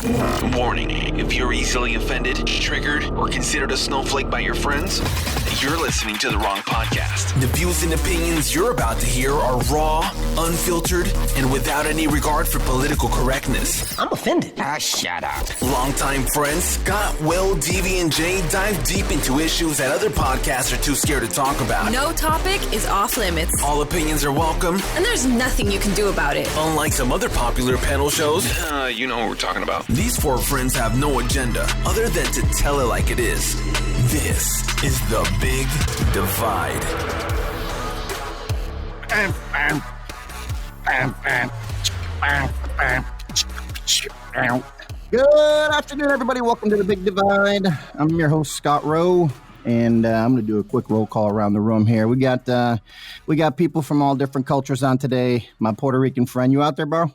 Warning, if you're easily offended, triggered, or considered a snowflake by your friends, you're listening to the wrong podcast. The views and opinions you're about to hear are raw, unfiltered, and without any regard for political correctness. I'm offended. Shut up. Longtime friends Scott, Will, Davey, and Jay dive deep into issues that other podcasts are too scared to talk about. No topic is off limits. All opinions are welcome. And there's nothing you can do about it. Unlike some other popular panel shows, you know what we're talking about. These four friends have no agenda other than to tell it like it is. This is the Big Divide. Good afternoon, everybody. Welcome to the Big Divide. I'm your host, Scott Rowe, and I'm going to do a quick roll call around the room here. We got people from all different cultures on today. My Puerto Rican friend, you out there, bro?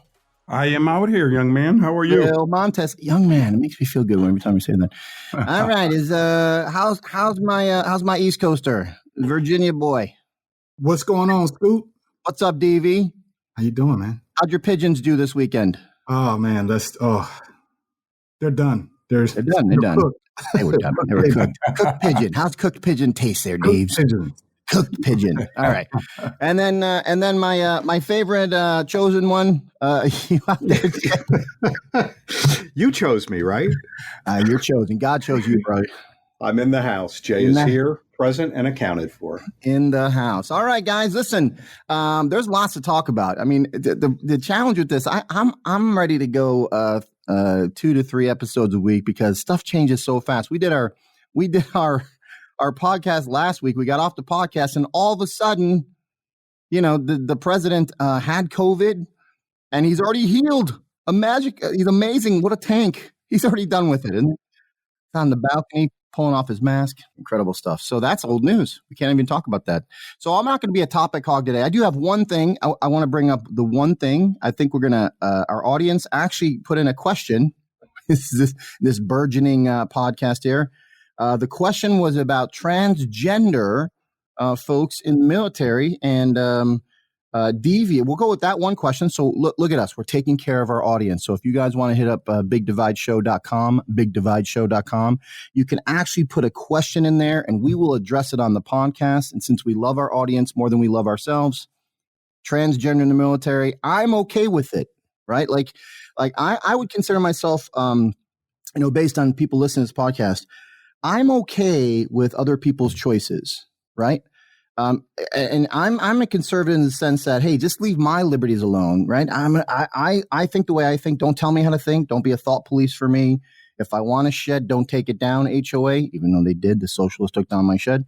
I am out here, young man. How are you? Bill Montes, young man. It makes me feel good every time you say that. All right, how's my East Coaster, Virginia boy? What's going on, Scoop? What's up, DV? How you doing, man? How'd your pigeons do this weekend? Oh man, they're done. They're done. Cooked. They were done. They were cooked. Cooked pigeon. How's cooked pigeon taste there, Dave? Cooked pigeon. All right. And then my favorite chosen one. You out there? You chose me, right? You're chosen. God chose you, bro. I'm in the house. Jay is here, present and accounted for. In the house. All right, guys. Listen, there's lots to talk about. I mean, the challenge with this, I'm ready to go 2 to 3 episodes a week because stuff changes so fast. We did our podcast last week. We got off the podcast, and all of a sudden, you know, the president had COVID, and he's already healed. He's amazing. What a tank. He's already done with it. And he's on the balcony pulling off his mask. Incredible stuff. So that's old news. We can't even talk about that. So I'm not going to be a topic hog today. I do have one thing. I want to bring up the one thing. I think we're going to, our audience actually put in a question. This burgeoning podcast here. The question was about transgender folks in the military and deviant. We'll go with that one question. So look at us. We're taking care of our audience. So if you guys want to hit up bigdivideshow.com, you can actually put a question in there and we will address it on the podcast. And since we love our audience more than we love ourselves, transgender in the military, I'm okay with it, right? Like I would consider myself, based on people listening to this podcast, I'm okay with other people's choices, right? And I'm a conservative in the sense that, hey, just leave my liberties alone, right? I think the way I think. Don't tell me how to think. Don't be a thought police for me. If I want a shed, don't take it down. HOA, even though they did, the socialists took down my shed.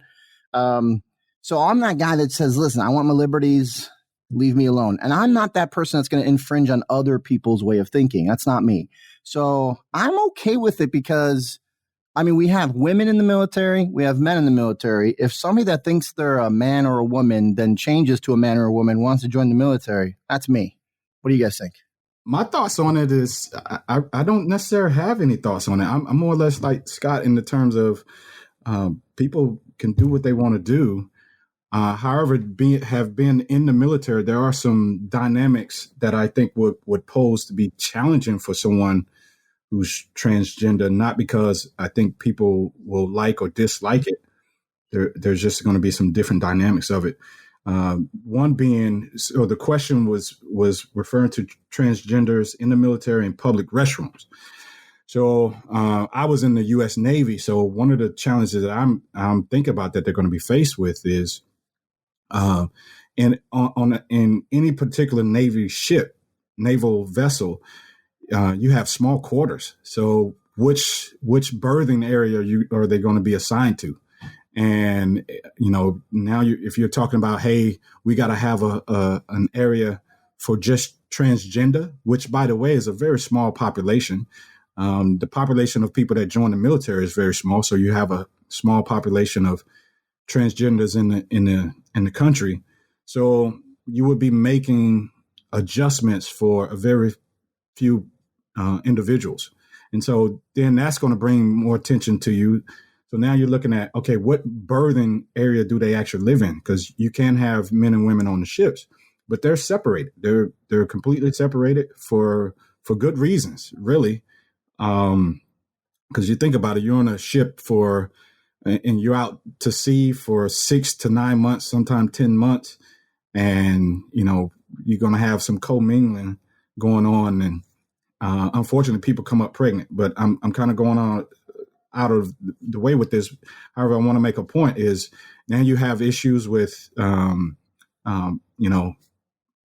So I'm that guy that says, listen, I want my liberties. Leave me alone. And I'm not that person that's going to infringe on other people's way of thinking. That's not me. So I'm okay with it because, I mean, we have women in the military. We have men in the military. If somebody that thinks they're a man or a woman then changes to a man or a woman, wants to join the military, that's me. What do you guys think? My thoughts on it is I don't necessarily have any thoughts on it. I'm more or less like Scott in the terms of people can do what they want to do. However, have been in the military, there are some dynamics that I think would pose to be challenging for someone who's transgender, not because I think people will like or dislike it. There's just going to be some different dynamics of it. One being, so the question was referring to transgenders in the military and public restrooms. So I was in the U.S. Navy. So one of the challenges that I'm thinking about that they're going to be faced with is, in any particular Navy ship, naval vessel, you have small quarters. So which berthing area are they going to be assigned to? And, now if you're talking about, hey, we got to have an area for just transgender, which, by the way, is a very small population. The population of people that join the military is very small. So you have a small population of transgenders in the country. So you would be making adjustments for a very few individuals. And so then that's going to bring more attention to you. So now you're looking at, okay, what berthing area do they actually live in? Because you can have men and women on the ships, but they're separated. They're completely separated for good reasons, really. Because you think about it, you're on a ship and you're out to sea for 6 to 9 months, sometimes 10 months. And, you're going to have some commingling going on. And unfortunately, people come up pregnant. But I'm kind of going on out of the way with this. However, I want to make a point is now you have issues with,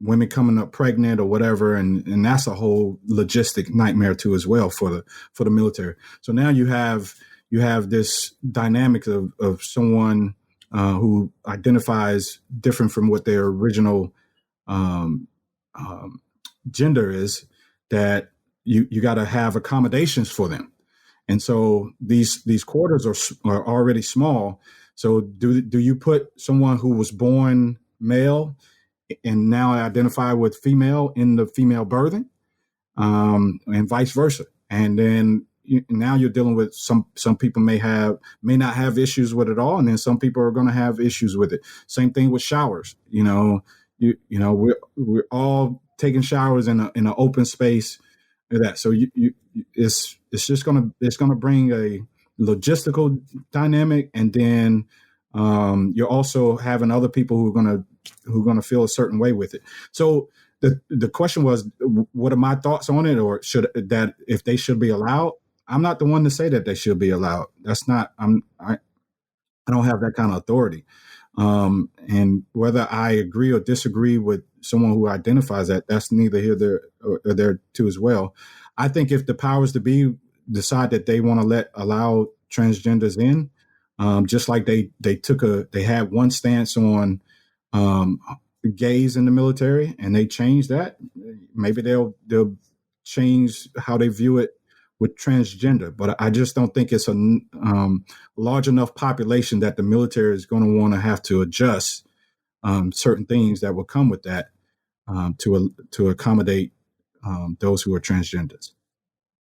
women coming up pregnant or whatever. And that's a whole logistic nightmare too, as well for the military. So now you have this dynamic of someone who identifies different from what their original gender is, that you got to have accommodations for them. And so these quarters are already small. So do you put someone who was born male and now identify with female in the female berthing, and vice versa? And then now you're dealing with some people may not have issues with it all, and then some people are going to have issues with it. Same thing with showers. We're all taking showers in an open space. That so it's just gonna bring a logistical dynamic, and then you're also having other people who are gonna feel a certain way with it. So the question was, what are my thoughts on it, or if they should be allowed? I'm not the one to say that they should be allowed. That's not. I don't have that kind of authority. And whether I agree or disagree with someone who identifies that's neither here or there too as well. I think if the powers to be decide that they want to allow transgenders in, just like they had one stance on gays in the military, and they changed that, maybe they'll change how they view it with transgender. But I just don't think it's a large enough population that the military is going to want to have to adjust certain things that will come with that to accommodate those who are transgenders.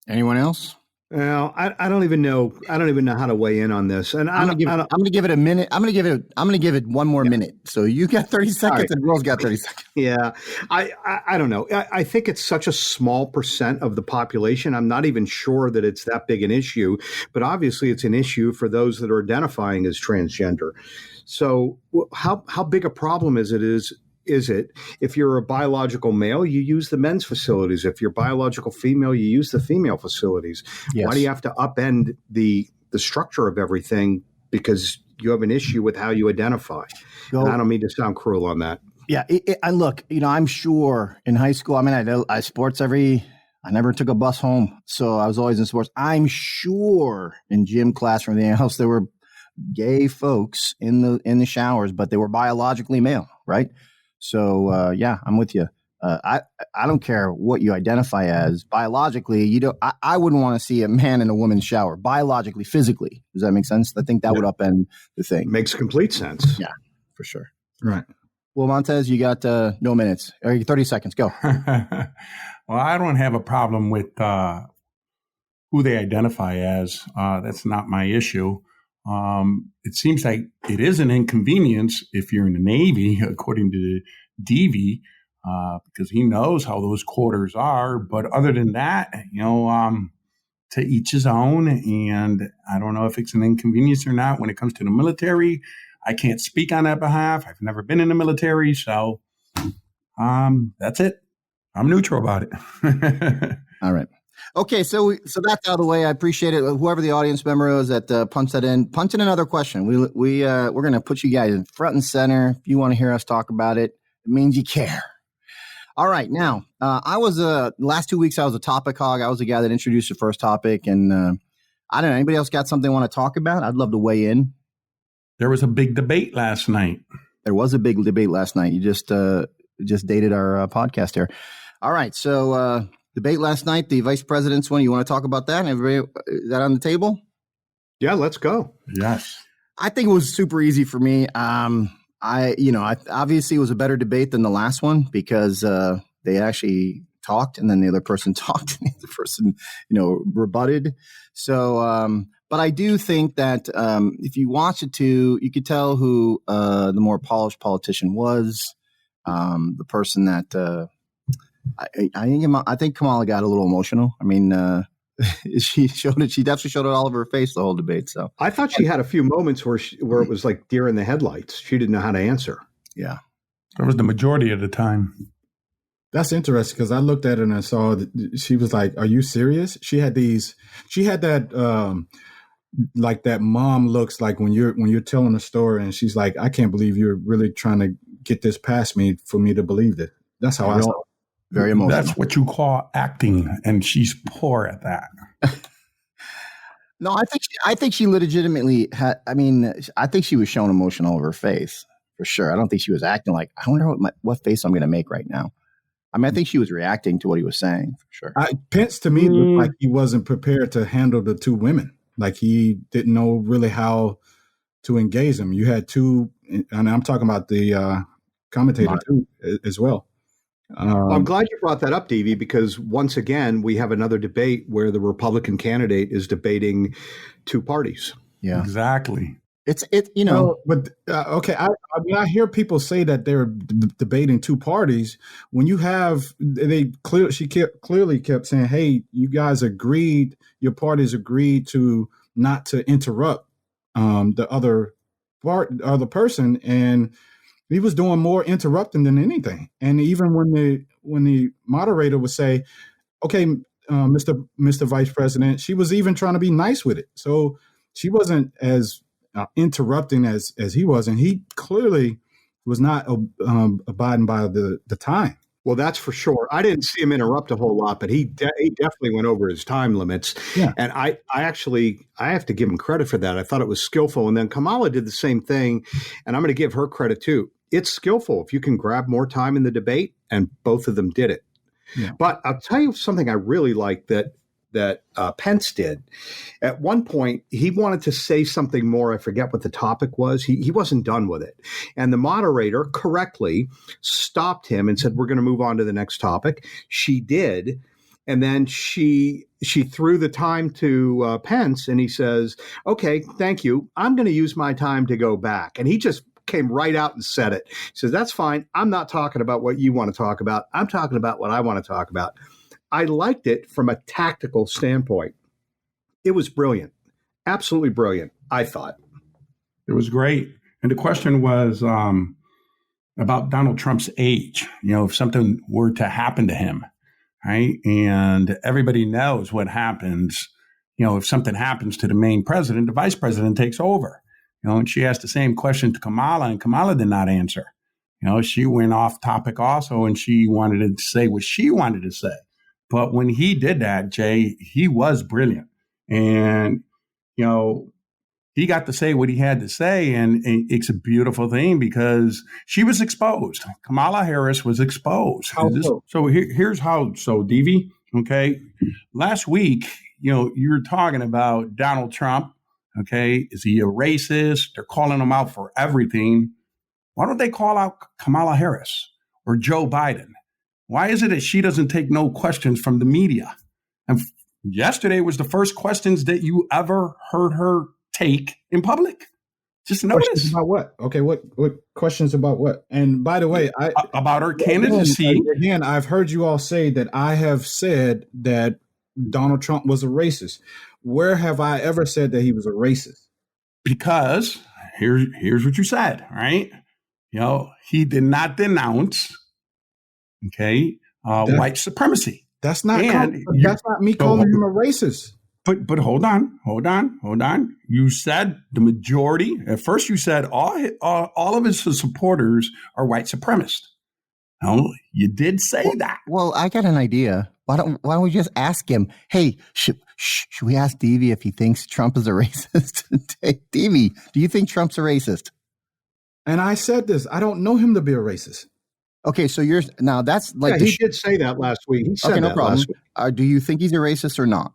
Anyone else? Well, I don't even know. I don't even know how to weigh in on this. And I'm going to give it a minute. I'm going to give it one more minute. So you got 30 seconds, right, and Will's got 30 seconds. Yeah, I don't know. I think it's such a small percent of the population. I'm not even sure that it's that big an issue. But obviously, it's an issue for those that are identifying as transgender. So how big a problem is it if you're a biological male, you use the men's facilities. If you're biological female, you use the female facilities. Yes. Why do you have to upend the structure of everything because you have an issue with how you identify? And I don't mean to sound cruel on that. Yeah. I look, I'm sure in high school, I sports I never took a bus home. So I was always in sports. I'm sure in gym class or anything else, there were gay folks in the showers, but they were biologically male, right? So, I'm with you. I don't care what you identify as biologically. I wouldn't want to see a man in a woman's shower biologically, physically. Does that make sense? I think that would upend the thing. Makes complete sense. Yeah, for sure. Right. Well, Montez, you got no minutes. 30 seconds. Go. Well, I don't have a problem with who they identify as. That's not my issue. It seems like it is an inconvenience if you're in the Navy, according to Devi, because he knows how those quarters are. But other than that, to each his own. And I don't know if it's an inconvenience or not when it comes to the military. I can't speak on that behalf. I've never been in the military. So that's it. I'm neutral about it. All right. Okay, so that's out of the way. I appreciate it. Whoever the audience member is that punched that in, punch in another question. We're going to put you guys in front and center. If you want to hear us talk about it, it means you care. All right, now I was last 2 weeks I was a topic hog. I was the guy that introduced the first topic, and I don't know. Anybody else got something they want to talk about? I'd love to weigh in. There was a big debate last night. There was a big debate last night. You just dated our podcast here. All right, so. Debate last night, the vice president's one. You want to talk about that? Everybody, is that on the table? Yeah, let's go. Yes. I think it was super easy for me. I obviously it was a better debate than the last one because they actually talked and then the other person talked and the other person, rebutted. So, but I do think that if you watch it too, you could tell who the more polished politician was, the person that I think Kamala got a little emotional. I mean, she showed it. She definitely showed it all over her face the whole debate. So I thought she had a few moments where it was like deer in the headlights. She didn't know how to answer. Yeah, that was the majority of the time. That's interesting because I looked at it and I saw that she was like, "Are you serious?" She had that like that mom looks like when you're telling a story and she's like, "I can't believe you're really trying to get this past me for me to believe it." That's how I saw it. Very emotional. That's what you call acting, and she's poor at that. No, I think she legitimately had. I mean, I think she was showing emotion all over her face for sure. I don't think she was acting like, I wonder what face I'm going to make right now. I mean, I think she was reacting to what he was saying for sure. Pence to me looked like he wasn't prepared to handle the two women. Like he didn't know really how to engage them. You had two, and I'm talking about the commentator too as well. Well, I'm glad you brought that up, Davey, because once again, we have another debate where the Republican candidate is debating two parties. Yeah, exactly. It's you know, but okay. I mean, I hear people say that they're debating two parties. When you have, she clearly kept saying, "Hey, you guys agreed, your parties agreed to not to interrupt the other person," and he was doing more interrupting than anything. And even when the moderator would say, "Okay, Mr. Vice President," she was even trying to be nice with it. So she wasn't as interrupting as he was, and he clearly was not abiding by the time. Well, that's for sure. I didn't see him interrupt a whole lot, but he definitely went over his time limits. Yeah. And I have to give him credit for that. I thought it was skillful. And then Kamala did the same thing, and I'm going to give her credit too. It's skillful if you can grab more time in the debate, and both of them did it. Yeah. But I'll tell you something I really like that Pence did. At one point, he wanted to say something more. I forget what the topic was. He wasn't done with it. And the moderator correctly stopped him and said, "We're going to move on to the next topic." She did. And then she threw the time to Pence, and he says, "Okay, thank you. I'm going to use my time to go back." And he just came right out and said it. He says, "That's fine. I'm not talking about what you want to talk about. I'm talking about what I want to talk about." I liked it from a tactical standpoint. It was brilliant. Absolutely brilliant, I thought. It was great. And the question was about Donald Trump's age. You know, if something were to happen to him, right? And everybody knows what happens. You know, if something happens to the main president, the vice president takes over. You know, and she asked the same question to Kamala, and Kamala did not answer. You know, she went off topic also, and she wanted to say what she wanted to say. But when he did that, Jay, he was brilliant. And, you know, he got to say what he had to say. And it's a beautiful thing because she was exposed. Kamala Harris was exposed. So here's how. So, Devi, okay, last week, you know, you were talking about Donald Trump. Okay, is he a racist? They're calling him out for everything. Why don't they call out Kamala Harris or Joe Biden? Why is it that she doesn't take no questions from the media? And yesterday was the first questions that you ever heard her take in public. Just notice. Questions about what? Okay, what questions about what? And by the way, about her candidacy. Again, I've heard you all say that I have said that Donald Trump was a racist. Where have I ever said that he was a racist? Because here's what you said, right? You know, he did not denounce, white supremacy. That's not me calling him a racist. But hold on. You said the majority. At first, you said all of his supporters are white supremacists. No, you did say that. Well, I got an idea. Why don't we just ask him? Hey, should we ask Devi if he thinks Trump is a racist? Hey, Devi, do you think Trump's a racist? And I said this. I don't know him to be a racist. Okay, so now that's like he did say that last week. He said no problem. Do you think he's a racist or not?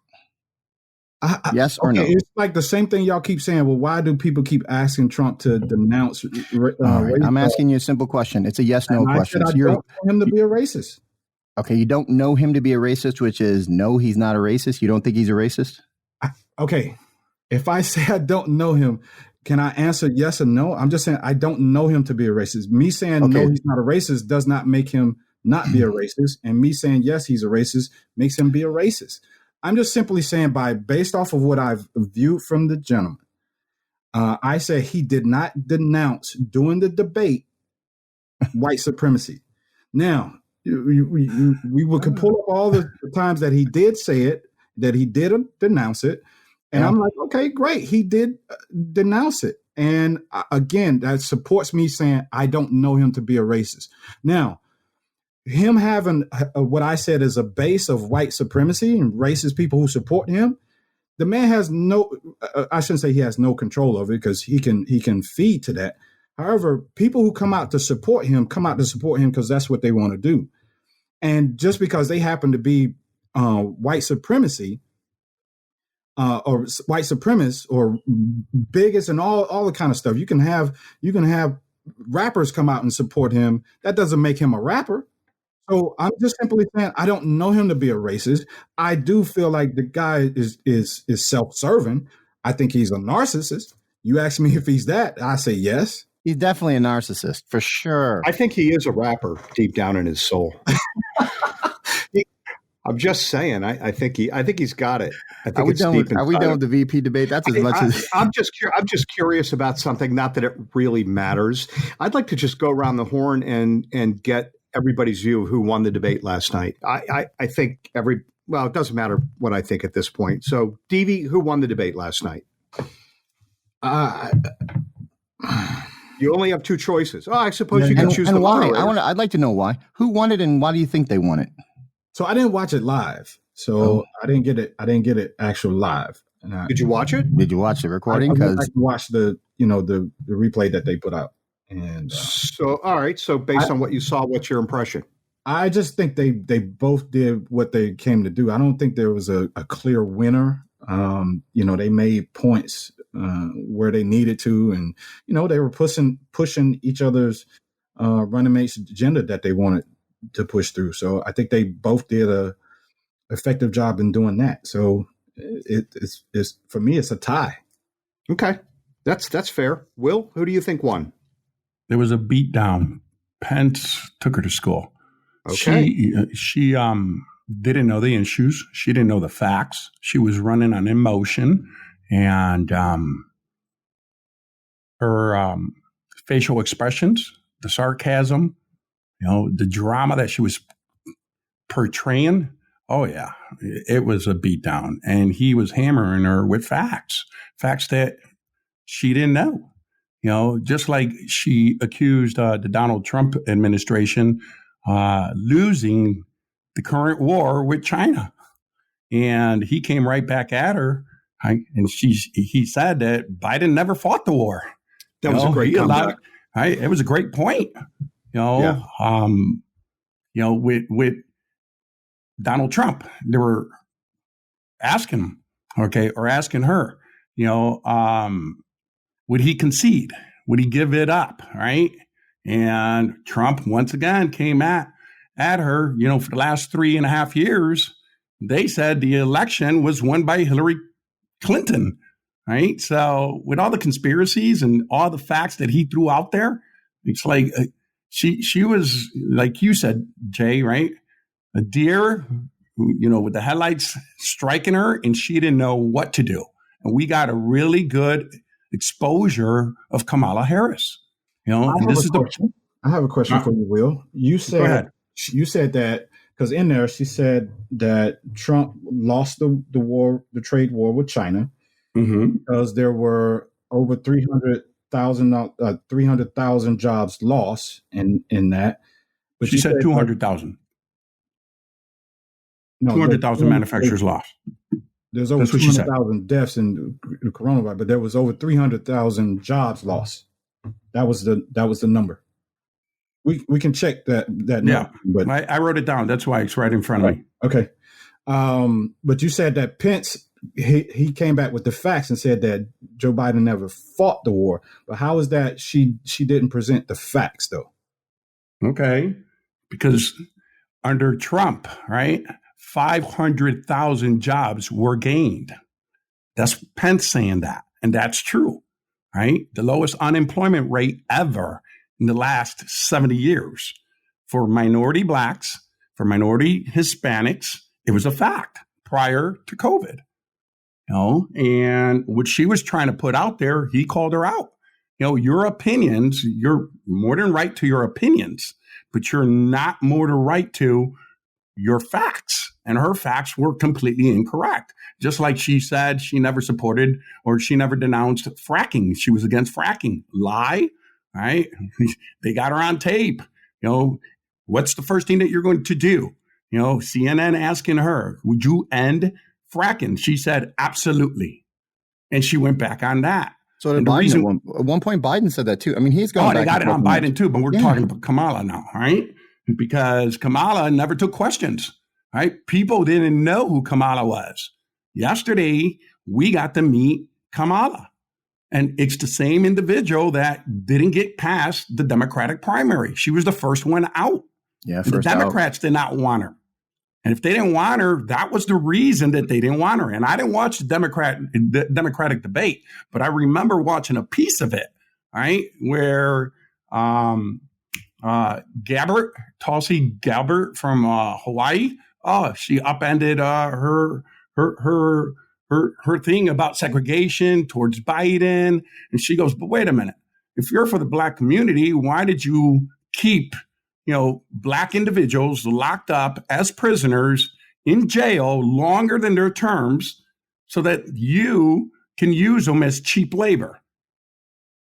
Yes or no? It's like the same thing y'all keep saying. Well, why do people keep asking Trump to denounce? Right, I'm asking you a simple question. It's a yes/no question. I don't know him to be a racist. Okay, you don't know him to be a racist, which is no, he's not a racist. You don't think he's a racist? Okay, if I say I don't know him, can I answer yes or no? I'm just saying I don't know him to be a racist. Me saying no, he's not a racist does not make him not be a racist. And me saying yes, he's a racist makes him be a racist. I'm just simply saying based off of what I've viewed from the gentleman, I said he did not denounce during the debate white supremacy. Now, we could pull up all the times that he did say it, that he did denounce it. And I'm like, okay, great. He did denounce it. And again, that supports me saying I don't know him to be a racist. Now, him having what I said is a base of white supremacy and racist people who support him, the man has I shouldn't say he has no control over it, because he can feed to that. However, people who come out to support him because that's what they want to do. And just because they happen to be white supremacy or white supremacists or bigots and all the kind of stuff, you can have rappers come out and support him. That doesn't make him a rapper. So I'm just simply saying I don't know him to be a racist. I do feel like the guy is self-serving. I think he's a narcissist. You ask me if he's that, I say yes. He's definitely a narcissist, for sure. I think he is a rapper deep down in his soul. I'm just saying. I think he's got it. I think are we done with the VP debate? That's as much as I'm just curious about something. Not that it really matters. I'd like to just go around the horn and get everybody's view of who won the debate last night. I think it doesn't matter what I think at this point. So, Devi, who won the debate last night? You only have two choices. I suppose you can choose the why. moderators. I'd like to know why. Who won it, and why do you think they won it? So I didn't watch it live. So I didn't get it actual live. Did you watch it? Did you watch the recording? I watched the replay that they put out. And so, all right. So based on what you saw, what's your impression? I just think they both did what they came to do. I don't think there was a clear winner. They made points where they needed to, and they were pushing each other's running mates' agenda that they wanted to push through. So I think they both did a effective job in doing that. So it's for me, it's a tie. Okay, that's fair. Will, who do you think won? There was a beatdown. Pence took her to school. Okay. She didn't know the issues. She didn't know the facts. She was running on emotion, and her facial expressions, the sarcasm, the drama that she was portraying. Oh yeah, it was a beatdown, and he was hammering her with facts that she didn't know. Just like she accused the Donald Trump administration losing the current war with China. And he came right back at her. And he said that Biden never fought the war. That was a great comeback. It was a great point. With Donald Trump, they were asking him, or asking her, would he concede? Would he give it up? Right? And Trump once again came at her. For the last 3.5 years, they said the election was won by Hillary Clinton. Right? So with all the conspiracies and all the facts that he threw out there, it's like she was, like you said, Jay, right? A deer, with the headlights striking her, and she didn't know what to do. And we got a really good exposure of Kamala Harris. I have a question for you, Will. You said that because in there she said that Trump lost the trade war with China because there were over 300,000 jobs lost in that. But she said 200,000. 200,000 manufacturers lost. There's over 200,000 deaths in the coronavirus, but there was over 300,000 jobs lost. That was the number. We can check that number. Yeah, but I wrote it down. That's why it's right in front of me. Okay. But you said that Pence, he came back with the facts and said that Joe Biden never fought the war. But how is that she didn't present the facts, though? Okay. Because under Trump, right, 500,000 jobs were gained. That's Pence saying that. And that's true, right? The lowest unemployment rate ever in the last 70 years. For minority blacks, for minority Hispanics, it was a fact. prior to COVID. And what she was trying to put out there, he called her out. Your opinions, you're more than right to your opinions, but you're not more than right to your facts. And her facts were completely incorrect. Just like she said she never supported or she never denounced fracking. She was against fracking. Lie, right? They got her on tape. What's the first thing that you're going to do? CNN asking her, would you end fracking? She said, absolutely. And she went back on that. So did Biden at one point, Biden said that too. I mean, he's going back. They got it on Biden too, but we're talking about Kamala now, right? Because Kamala never took questions, right? People didn't know who Kamala was. Yesterday, we got to meet Kamala. And it's the same individual that didn't get past the Democratic primary. She was the first one out. Yeah, the Democrats did not want her. And if they didn't want her, that was the reason that they didn't want her. And I didn't watch the Democratic debate, but I remember watching a piece of it, right, where Tulsi Gabbard from Hawaii, she upended her thing about segregation towards Biden. And she goes, but wait a minute. If you're for the Black community, why did you keep Black individuals locked up as prisoners in jail longer than their terms so that you can use them as cheap labor?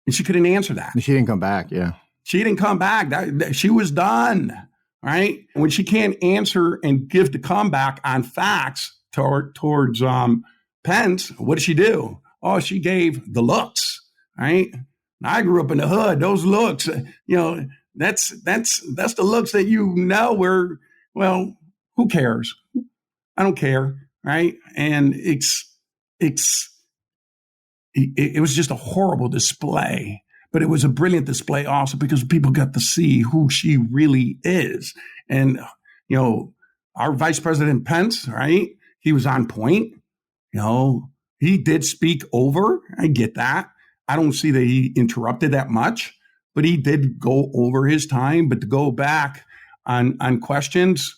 And she couldn't answer that. She didn't come back. Yeah. She didn't come back. She was done. Right. When she can't answer and give the comeback on facts towards Pence, what did she do? Oh, she gave the looks. Right. I grew up in the hood. Those looks, that's the looks that where, well, who cares? I don't care, right? And it was just a horrible display, but it was a brilliant display also because people got to see who she really is. And, our Vice President Pence, right? He was on point. He did speak over. I get that. I don't see that he interrupted that much. But he did go over his time. But to go back on questions,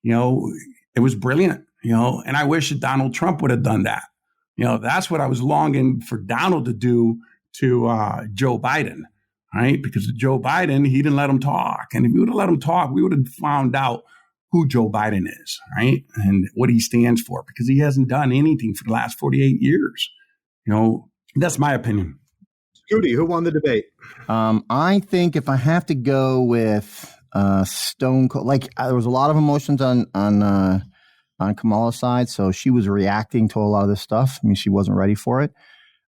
it was brilliant, and I wish that Donald Trump would have done that. That's what I was longing for Donald to do to Joe Biden, right? Because Joe Biden, he didn't let him talk. And if he would have let him talk, we would have found out who Joe Biden is, right? And what he stands for, because he hasn't done anything for the last 48 years. That's my opinion. Scooty, who won the debate? I think if I have to go with Stone Cold, there was a lot of emotions on Kamala's side, so she was reacting to a lot of this stuff. I mean, she wasn't ready for it.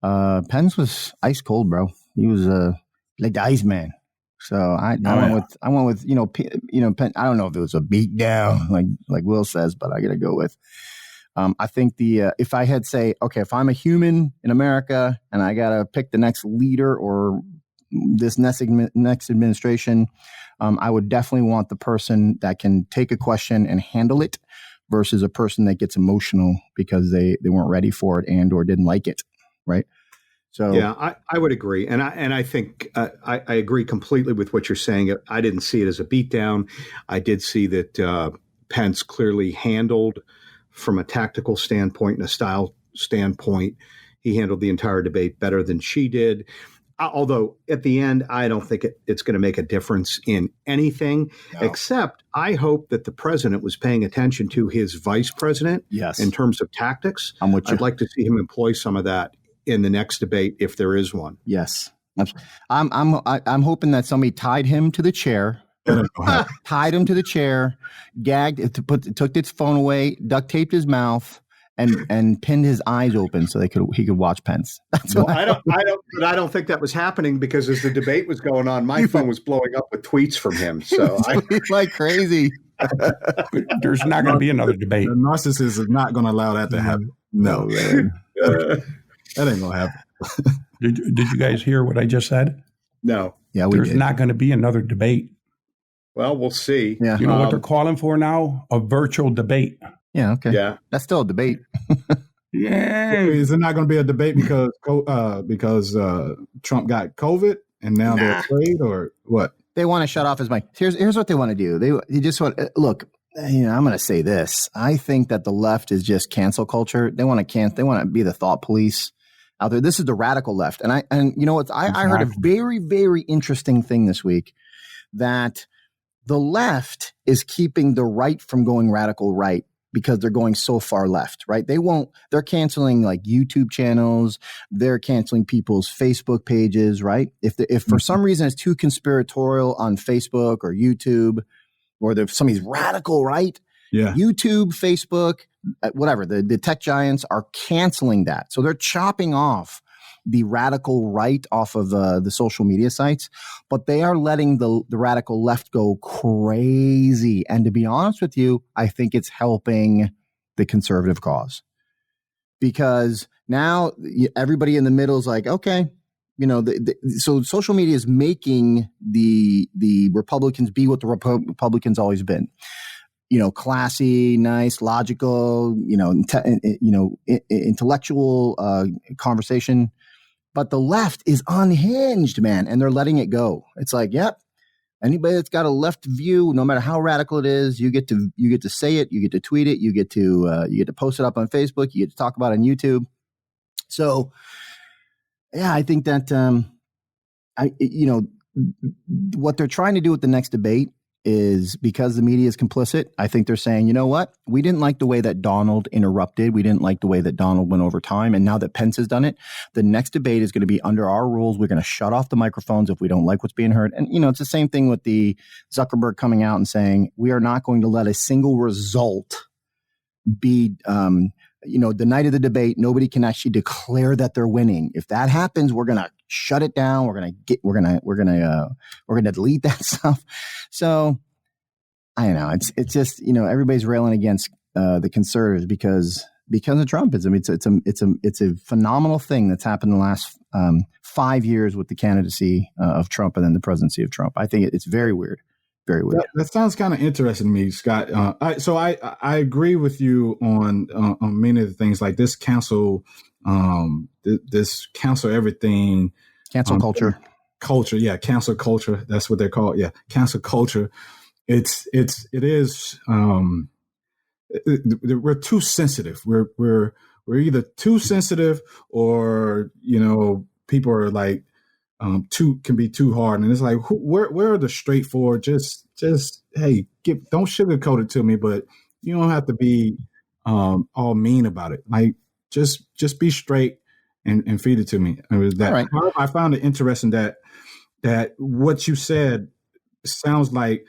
Pence was ice cold, bro. He was like the Iceman. So I went with Penn. I don't know if it was a beatdown like Will says, but I got to go with. I think if I had if I'm a human in America and I got to pick the next leader or this next administration, I would definitely want the person that can take a question and handle it versus a person that gets emotional because they weren't ready for it and or didn't like it. Right. So yeah, I would agree. And I think I agree completely with what you're saying. I didn't see it as a beatdown. I did see that Pence clearly handled, from a tactical standpoint and a style standpoint, he handled the entire debate better than she did. Although at the end, I don't think it's going to make a difference in anything, except I hope that the president was paying attention to his vice president in terms of tactics. I'd like to see him employ some of that in the next debate if there is one. Yes. I'm hoping that somebody tied him to the chair. Tied him to the chair, gagged, took its phone away, duct taped his mouth, and pinned his eyes open so he could watch Pence. I don't think that was happening because as the debate was going on, my phone was blowing up with tweets from him. So it's like crazy. There's not going to be another debate. The narcissist is not going to allow that to happen. No, man. That ain't going to happen. Did you guys hear what I just said? No. Yeah, there's not going to be another debate. Well, we'll see. Yeah. You know what they're calling for now? A virtual debate. Yeah. Okay. Yeah. That's still a debate. Yeah. Is it not going to be a debate because Trump got COVID and now they're afraid or what? They want to shut off his mic. Here's what they want to do. They just want look. I'm going to say this. I think that the left is just cancel culture. They want to be the thought police out there. This is the radical left. And you know what? I heard a very, very interesting thing this week, that the left is keeping the right from going radical right because they're going so far left, right? They're canceling like YouTube channels. They're canceling people's Facebook pages, right? If for some reason it's too conspiratorial on Facebook or YouTube, or there's somebody's radical right, YouTube, Facebook, whatever, the tech giants are canceling that. So they're chopping off the radical right off of the social media sites, but they are letting the radical left go crazy. And to be honest with you, I think it's helping the conservative cause, because now everybody in the middle is like, okay, so social media is making the Republicans be what the Republicans always been, classy, nice, logical, intellectual conversation. But the left is unhinged, man, and they're letting it go. It's like, yep, anybody that's got a left view, no matter how radical it is, you get to say it, you get to tweet it, you get to post it up on Facebook, you get to talk about it on YouTube. So, yeah, I think that what they're trying to do with the next debate is, because the media is complicit, I think they're saying, you know what? We didn't like the way that Donald interrupted. We didn't like the way that Donald went over time. And now that Pence has done it, the next debate is going to be under our rules. We're going to shut off the microphones if we don't like what's being heard. And, it's the same thing with the Zuckerberg coming out and saying, we are not going to let a single result be, the night of the debate, nobody can actually declare that they're winning. If that happens, we're going to shut it down. We're going to delete that stuff. So I don't know. It's just, everybody's railing against the conservatives because of Trumpism. It's a phenomenal thing that's happened in the last 5 years with the candidacy of Trump and then the presidency of Trump. I think it's very weird. Very weird. That sounds kind of interesting to me, Scott. I agree with you on many of the things, like this cancel everything. Cancel culture. Culture. Yeah. Cancel culture. That's what they're called. Yeah. Cancel culture. It is, we're too sensitive. We're either too sensitive or, people are like, can be too hard. And it's like, where are the straightforward, just, hey, don't sugarcoat it to me, but you don't have to be, all mean about it. Like, just be straight and feed it to me. Right. I found it interesting that what you said sounds like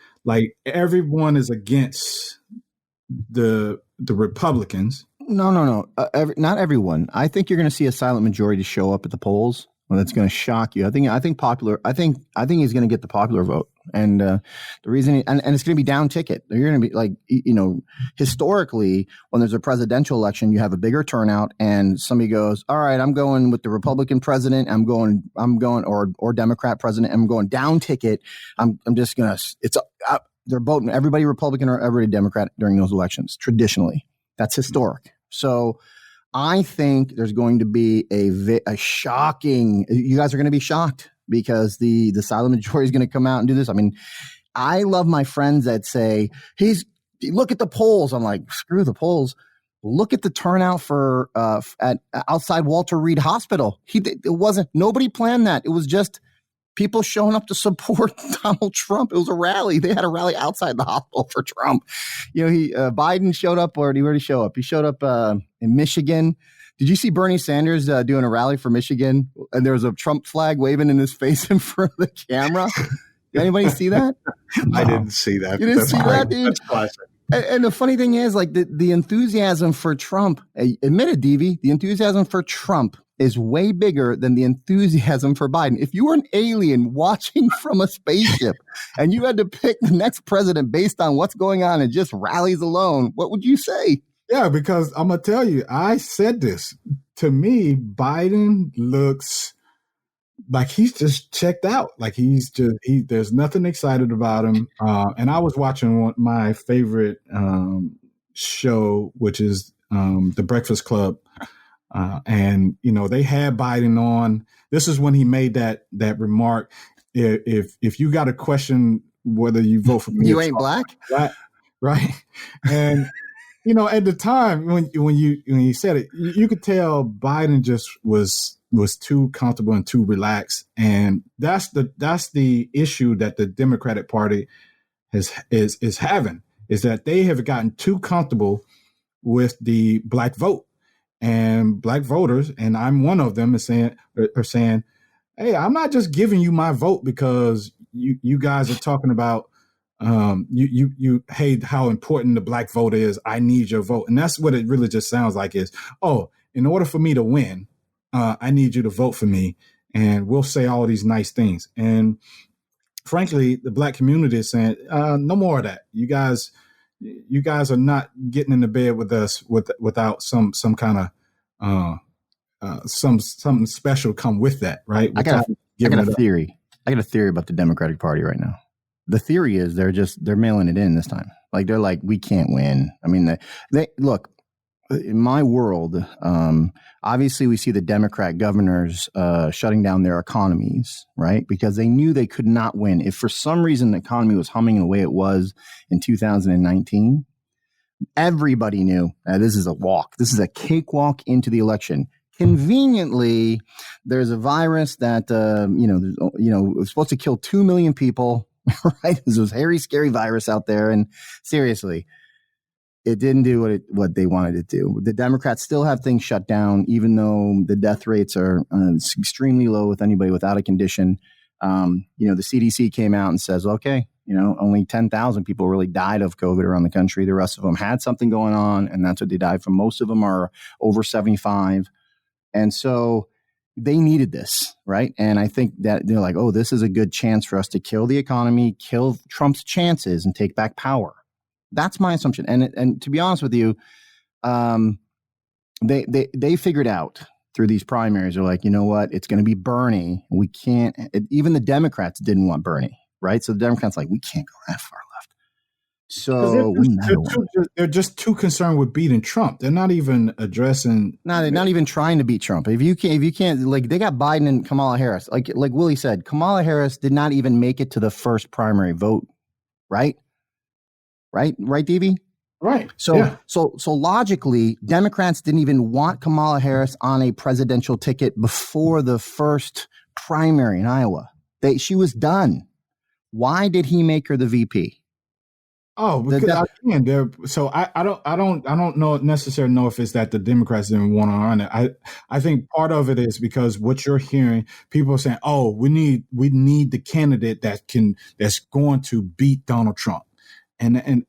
everyone is against the Republicans. No. Not everyone. I think you're going to see a silent majority show up at the polls. Well, that's going to shock you. I think he's going to get the popular vote. And the reason, and it's going to be down ticket. You're going to be like, historically, when there's a presidential election, you have a bigger turnout and somebody goes, all right, I'm going with the Republican president. I'm going, or Democrat president. I'm going down ticket. I'm just going to, they're voting everybody Republican or everybody Democrat during those elections. Traditionally, that's historic. So I think there's going to be a shocking, you guys are going to be shocked because the silent majority is going to come out and do this. I mean, I love my friends that say, look at the polls. I'm like, screw the polls. Look at the turnout for at outside Walter Reed Hospital. Nobody planned that. It was just people showing up to support Donald Trump. It was a rally. They had a rally outside the hospital for Trump. Biden showed up, or did he already show up? He showed up in Michigan. Did you see Bernie Sanders doing a rally for Michigan? And there was a Trump flag waving in his face in front of the camera. Did anybody see that? I didn't see that. You didn't see that, dude? That's classic. And the funny thing is, like, the enthusiasm for Trump, admit it, DV, the enthusiasm for Trump is way bigger than the enthusiasm for Biden. If you were an alien watching from a spaceship and you had to pick the next president based on what's going on and just rallies alone, what would you say? Yeah, because I'm going to tell you, I said this. To me, Biden looks like he's just checked out. Like there's nothing excited about him. And I was watching my favorite show, which is The Breakfast Club. And they had Biden on. This is when he made that remark. If you got a question whether you vote for me, you ain't black. right? And at the time when you said it, you could tell Biden just was too comfortable and too relaxed, and that's the issue that the Democratic Party is having, is that they have gotten too comfortable with the black vote, and black voters, and I'm one of them, are saying, hey, I'm not just giving you my vote because you guys are talking about you hey, how important the black vote is. I need your vote. And that's what it really just sounds like is, oh, in order for me to win, I need you to vote for me, and we'll say all these nice things. And frankly, the black community is saying, no more of that. You guys are not getting into bed with us without some kind of something special come with that, right? I got a theory. I got a theory about the Democratic Party right now. The theory is they're mailing it in this time. Like, they're like, we can't win. I mean, they look, in my world, obviously we see the Democrat governors shutting down their economies, right? Because they knew they could not win. If for some reason the economy was humming the way it was in 2019, everybody knew this is a walk. This is a cakewalk into the election. Conveniently, there's a virus that was supposed to kill 2 million people. Right, this was hairy, scary virus out there, and seriously, it didn't do what they wanted it to do. The Democrats still have things shut down, even though the death rates are extremely low with anybody without a condition. The CDC came out and says, okay, only 10,000 people really died of COVID around the country. The rest of them had something going on, and that's what they died from. Most of them are over 75, and so they needed this, right? And I think that they're like, oh, this is a good chance for us to kill the economy, kill Trump's chances, and take back power. That's my assumption. And to be honest with you, they figured out through these primaries, they're like, you know what? It's going to be Bernie. We can't. Even the Democrats didn't want Bernie, right? So the Democrats like, we can't go that far left. So they're just too concerned with beating Trump. They're not even addressing. No, they're not even trying to beat Trump. If you can't, like, they got Biden and Kamala Harris. Like Willie said, Kamala Harris did not even make it to the first primary vote, right? Right, Davey? Right. So logically, Democrats didn't even want Kamala Harris on a presidential ticket before the first primary in Iowa. She was done. Why did he make her the VP? Oh, because I don't necessarily know if it's that the Democrats didn't want to run it. I think part of it is because what you're hearing, people are saying, oh, we need the candidate that's going to beat Donald Trump, and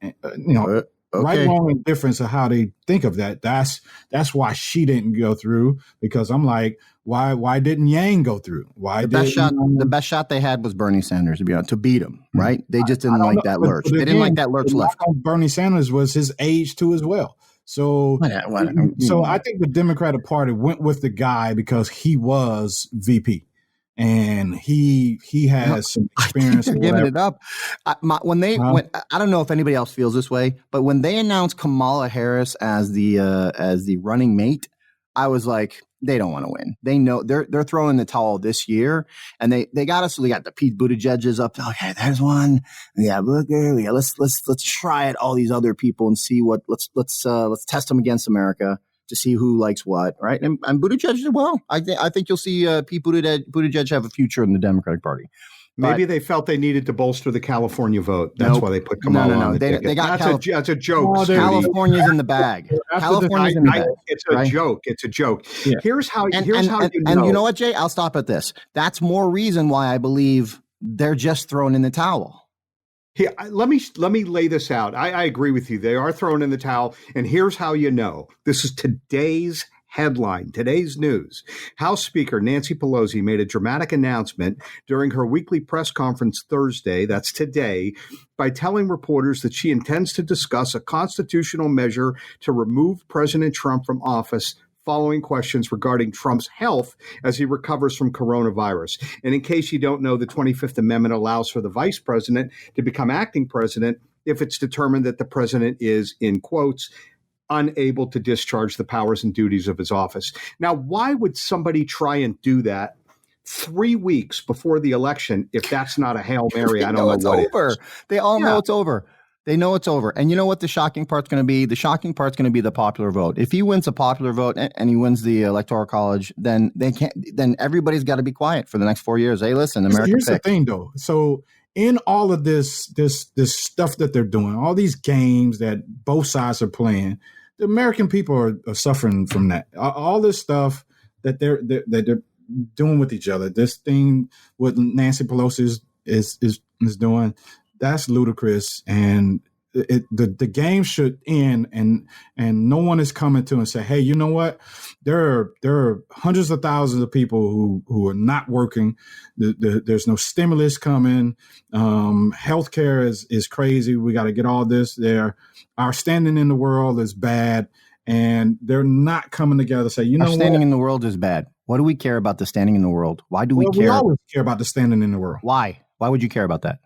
right, wrong, and difference of how they think of that. That's why she didn't go through, because I'm like, why didn't Yang go through? The best shot they had was Bernie Sanders, to beat him, right? They just didn't like that lurch. They didn't like that lurch left. Bernie Sanders was his age too as well. So I think the Democratic Party went with the guy because he was VP. And he has some experience. They're giving it up. I don't know if anybody else feels this way, but when they announced Kamala Harris as the running mate, I was like, they don't want to win. They know they're throwing the towel this year, and they got us. So they got the Pete Buttigieg's up. Okay, there's one. Yeah, let's try it. All these other people and see what. Let's test them against America to see who likes what, right? And Buttigieg did well. I think you'll see Pete Buttigieg have a future in the Democratic Party. Maybe they felt they needed to bolster the California vote. That's why they put Kamala on the ticket. They got that's a joke. Oh, California's in the bag. California's in the bag. It's a joke. It's a joke. Yeah. Here's how you know. And you know what, Jay? I'll stop at this. That's more reason why I believe they're just throwing in the towel. Here, let me lay this out. I agree with you. They are throwing in the towel. And here's how you know. This is today's headline, today's news. House Speaker Nancy Pelosi made a dramatic announcement during her weekly press conference Thursday, that's today, by telling reporters that she intends to discuss a constitutional measure to remove President Trump from office following questions regarding Trump's health as he recovers from coronavirus. And in case you don't know, the 25th Amendment allows for the vice president to become acting president if it's determined that the president is, in quotes, unable to discharge the powers and duties of his office. Now, why would somebody try and do that 3 weeks before the election if that's not a Hail Mary? I don't know what over. They all know it's over. They know it's over. And you know what the shocking part's going to be? The shocking part's going to be the popular vote. If he wins a popular vote and he wins the Electoral College, then everybody's got to be quiet for the next 4 years. Hey, listen, America Here's picked. the thing, though. So in all of this stuff that they're doing, all these games that both sides are playing, the American people are suffering from that. All this stuff that they're doing with each other. This thing what Nancy Pelosi is doing, that's ludicrous, and the game should end, and no one is coming to and say, hey, you know what? There are hundreds of thousands of people who are not working. There's no stimulus coming. Healthcare is crazy. We got to get all this there. Our standing in the world is bad, and they're not coming together to say, you know what? Our standing in the world is bad. What do we care about the standing in the world? Why do we care? We always care about the standing in the world. Why? Why would you care about that?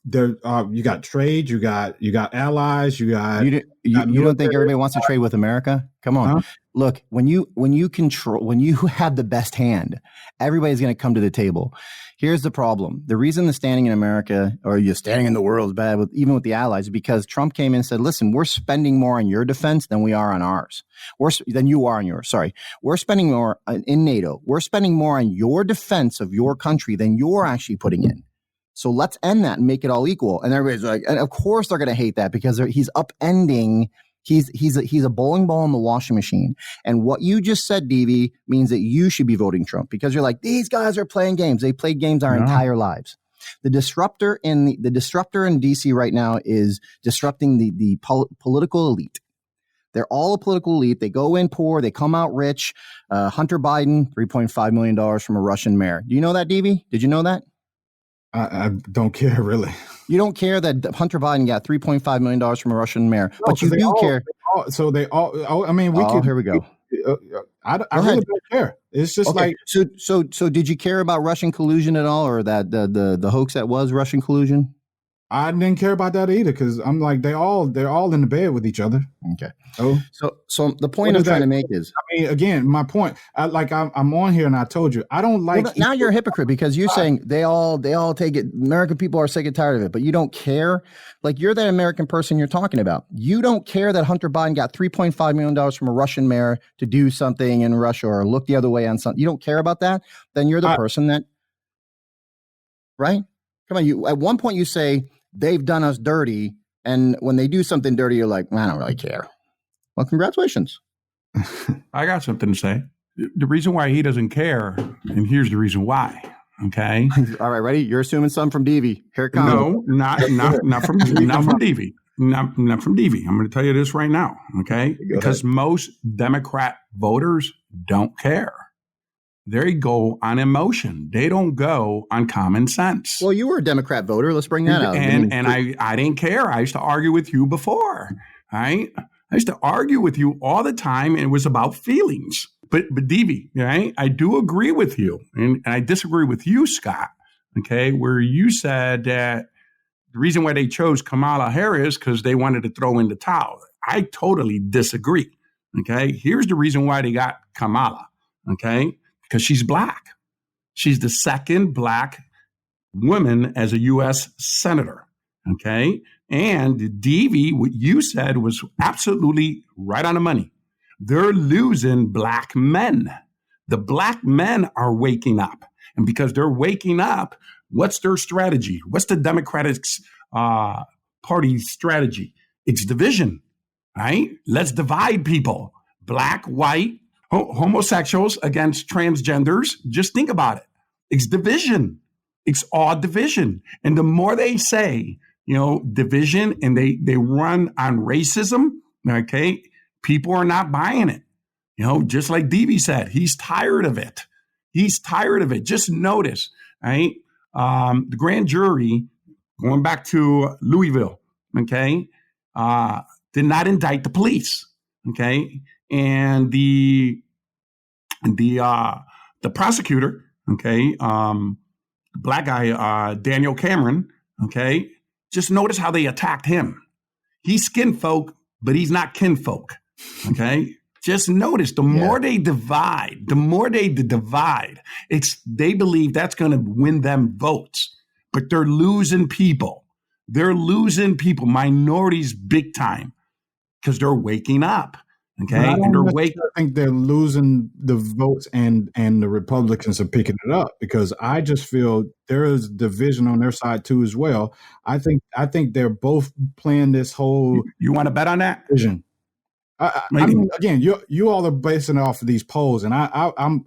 You got trade, you got allies, you don't think everybody wants to trade with America? Come on. Look, when you have the best hand, everybody's going to come to the table. Here's the problem. The reason the standing in America or you're standing in the world is bad, even with the allies, is because Trump came in and said, listen, we're spending more on your defense than we are on ours. Than you are on yours. Sorry. We're spending more in NATO. We're spending more on your defense of your country than you're actually putting in. So let's end that and make it all equal. And everybody's like, and of course they're going to hate that because he's upending. He's a bowling ball in the washing machine. And what you just said, DV, means that you should be voting Trump because you're like, these guys are playing games. They played games our entire lives. The disruptor in DC right now is disrupting the political elite. They're all a political elite. They go in poor. They come out rich. Hunter Biden, $3.5 million from a Russian mayor. Do you know that, DV? Did you know that? I don't care, really. You don't care that Hunter Biden got $3.5 million from a Russian mayor, but you do care. I mean, here we go. I really don't care. It's just okay. So did you care about Russian collusion at all, or that the hoax that was Russian collusion? I didn't care about that either because I'm like they're all in the bed with each other. Okay. So the point I'm trying to make is, I mean, again, my point. I'm on here and I told you I don't like. Well, now you're a hypocrite because you're saying they all take it. American people are sick and tired of it, but you don't care. Like you're that American person you're talking about. You don't care that Hunter Biden got $3.5 million from a Russian mayor to do something in Russia or look the other way on something. You don't care about that. Then you're the person that, right? Come on. You at one point you say they've done us dirty, and when they do something dirty, you're like, I don't really care. Well, congratulations. I got something to say. The reason why he doesn't care, and here's the reason why. Okay. All right, ready? You're assuming something from DV. Here it comes. No, not from DV. Not from DV. I'm going to tell you this right now. Okay, because most Democrat voters don't care. They go on emotion. They don't go on common sense. Well, you were a Democrat voter. Let's bring that out. And I didn't care. I used to argue with you before. Right? I used to argue with you all the time, and it was about feelings. But DV, right? I do agree with you, and I disagree with you, Scott. Okay, where you said that the reason why they chose Kamala Harris because they wanted to throw in the towel. I totally disagree. Okay, here's the reason why they got Kamala. Okay. Because she's black. She's the second black woman as a U.S. senator, okay? And DV, what you said was absolutely right on the money. They're losing black men. The black men are waking up. And because they're waking up, what's their strategy? What's the Democratic Party's strategy? It's division, right? Let's divide people. Black, white, homosexuals against transgenders. Just think about it. It's division. It's all division. And the more they say, division and they run on racism, okay, people are not buying it. Just like DV said, he's tired of it. He's tired of it. Just notice, right? The grand jury, going back to Louisville, okay, did not indict the police, okay? And the prosecutor, okay, black guy, Daniel Cameron, okay, just notice how they attacked him. He's skinfolk, but he's not kinfolk, okay? Just notice the more they divide, they believe that's going to win them votes, but they're losing people. They're losing people, minorities, big time, because they're waking up. Okay, and they're waking. I think they're losing the votes, and the Republicans are picking it up, because I just feel there is division on their side too as well. I think they're both playing this whole. You want to bet on that? Vision. I mean, again, you all are basing it off of these polls, and I'm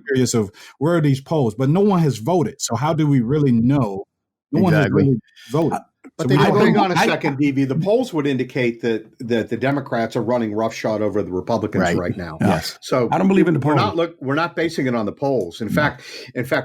curious of where are these polls, but no one has voted. So how do we really know? No one has really voted. But hang on a second, DV. The polls would indicate that the Democrats are running roughshod over the Republicans right now. Yes. So I don't believe in the polls. We're not basing it on the polls. In fact,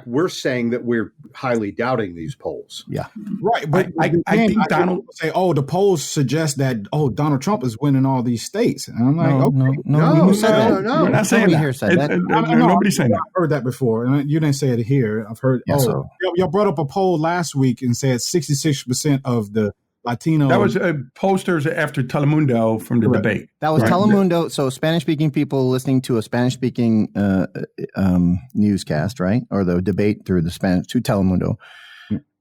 we're saying that we're highly doubting these polls. Yeah. Right. But I think Donald say, the polls suggest that Donald Trump is winning all these states. And I'm like, no. We're not saying that. Nobody's saying that. I've heard that before, and you didn't say it here. I've heard. Y'all brought up a poll last week and said 66% of the Latino. That was posters after Telemundo from the debate. That was Telemundo. So Spanish-speaking people listening to a Spanish-speaking newscast, right? Or the debate through the Spanish to Telemundo.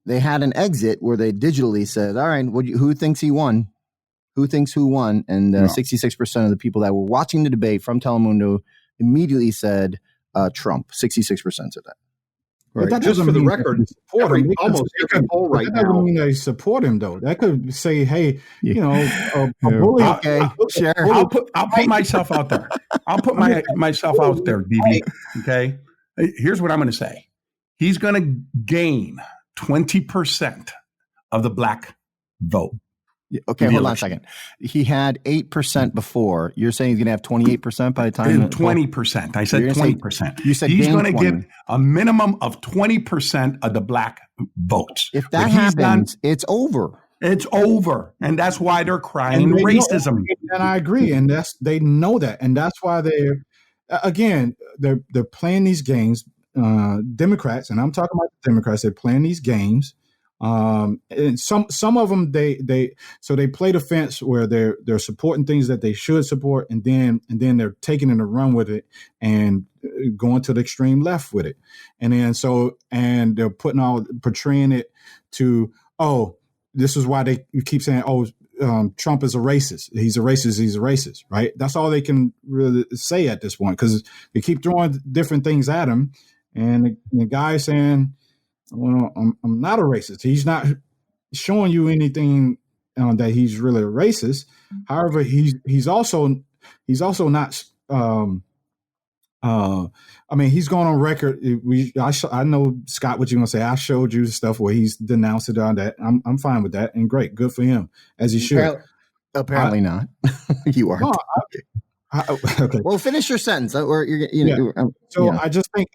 They had an exit where they digitally said, all right, who thinks he won? Who thinks who won? And 66% of the people that were watching the debate from Telemundo immediately said Trump. 66% said that. Right. But that just for the record, almost every poll right now. That doesn't mean they support him, though. That could say, "Hey, a bully." Okay, sure. I'll put myself out there. I'll put myself out there, DB. Okay. Here's what I'm going to say. He's going to gain 20% of the black vote. Okay, hold on a second. He had 8% before. You're saying he's going to have 28% by the time? 20%. I said 20%. You said he's going to get a minimum of 20% of the black votes. If that happens, it's over. It's over, and that's why they're crying racism. And I agree, and they know that, and that's why they're playing these games. Democrats, and I'm talking about the Democrats. They're playing these games. And some of them they play the fence where they're supporting things that they should support, and then they're taking it and run with it and going to the extreme left with it, and they're portraying it to this is why they keep saying Trump is a racist. He's a racist, right? That's all they can really say at this point, because they keep throwing different things at him, and the guy's saying, well, I'm not a racist. He's not showing you anything that he's really a racist. However, he's also not. He's going on record. I know, Scott, what you're gonna say. I showed you stuff where he's denounced it on that. I'm fine with that, and great, good for him, as he should. Apparently not. You are. Okay. Well, finish your sentence. Or I just think